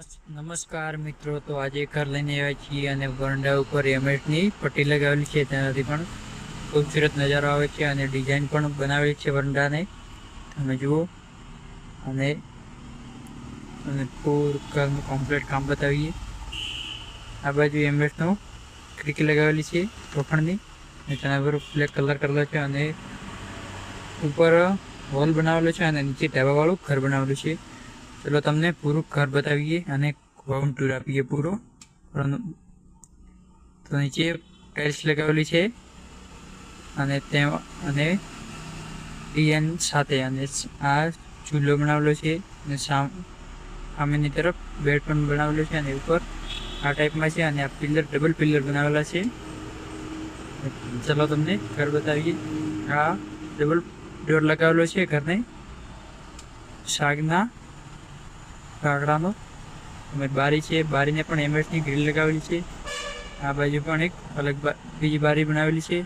નમસ્કાર મિત્રો, તો આજે ઘર લઈને આવ્યા છીએ અને વરંડા ઉપર એમએસની પટ્ટી લગાવેલી છે. તેનાથી પણ ખૂબસૂરત નજારો આવે છે અને ડિઝાઇન પણ બનાવેલી છે વરંડાને, તમે જુઓ. અને પૂર ઘરનું કમ્પ્લીટ કામ બતાવીએ. આ બાજુ એમએસનો ખિડકી લગાવેલી છે લોખંડની, અને તેના પર બ્લેક કલર કરેલો છે અને ઉપર હોલ બનાવેલો છે અને નીચે ટેબાવાળું ઘર બનાવેલું છે. ચલો તમને પૂરું ઘર બતાવીએ અને હોમ ટૂર આપીએ પૂરો. તો નીચે ટાઇલ્સ લગાવેલી છે અને ડિઝાઇન સાથે, અને આ ચૂલો બનાવેલો છે અને સામેની તરફ બેડ પણ બનાવેલો છે અને ઉપર આ ટાઈપમાં છે. અને આ પિલર ડબલ પિલર બનાવેલા છે. ચલો તમને ઘર બતાવીએ. આ ડબલ ડોર લગાવેલો છે ઘરને, શાકના કાકડાનો. અને બારી છે, બારીને પણ એમએસની ગ્રીલ લગાવેલી છે. આ બાજુ પણ એક અલગ બીજી બારી બનાવેલી છે.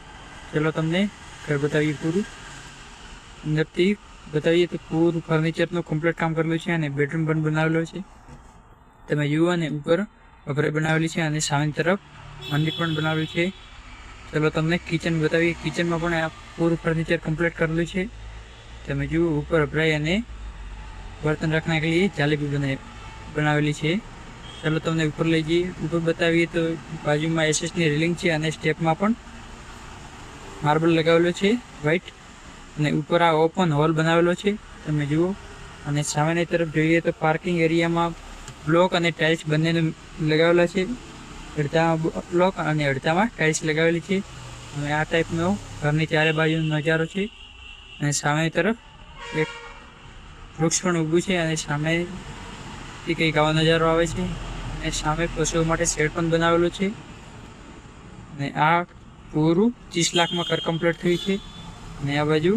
ચલો તમને ઘર બતાવીએ પૂરું. અંદરથી બતાવીએ તો પૂરું ફર્નિચરનું કમ્પ્લીટ કામ કરેલું છે અને બેડરૂમ પણ બનાવેલો છે, તમે જુઓ. અને ઉપર કપરે બનાવેલી છે અને સામેની તરફ મંદિર પણ બનાવેલું છે. ચલો તમને કિચન બતાવીએ. કિચનમાં પણ આ પૂરું ફર્નિચર કમ્પ્લીટ કરેલું છે, તમે જુઓ. ઉપર અભરાઈ અને બર્તન રાખને કે લીએ જાલી બી બનાવેલી છે. ચાલો તમને ઉપર લઈ જઈએ. ઉપર બતાવીએ તો બાજુમાં એસએસની રેલિંગ છે અને સ્ટેપમાં પણ માર્બલ લગાવેલો છે વ્હાઈટ. અને ઉપર આ ઓપન હોલ બનાવેલો છે, તમે જુઓ. અને સામેની તરફ જોઈએ તો પાર્કિંગ એરિયામાં બ્લોક અને ટાઇલ્સ બંનેનું લગાવેલા છે. અડધામાં બ્લોક અને અડધામાં ટાઇલ્સ લગાવેલી છે. અને આ ટાઈપનો ઘરની ચારે બાજુનો નજારો છે. અને સામેની તરફ એક વૃક્ષ પણ ઊભું છે અને સામેથી કંઈક આવો નજારો આવે છે. અને સામે પશુઓ માટે શેડ પણ બનાવેલો છે. અને આ પૂરું 30 લાખમાં ઘર કમ્પ્લીટ થયું છે. અને આ બાજુ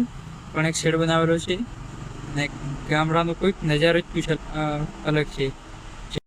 પણ એક શેડ બનાવેલો છે. અને ગામડાનો કોઈક નજારો જ અલગ છે.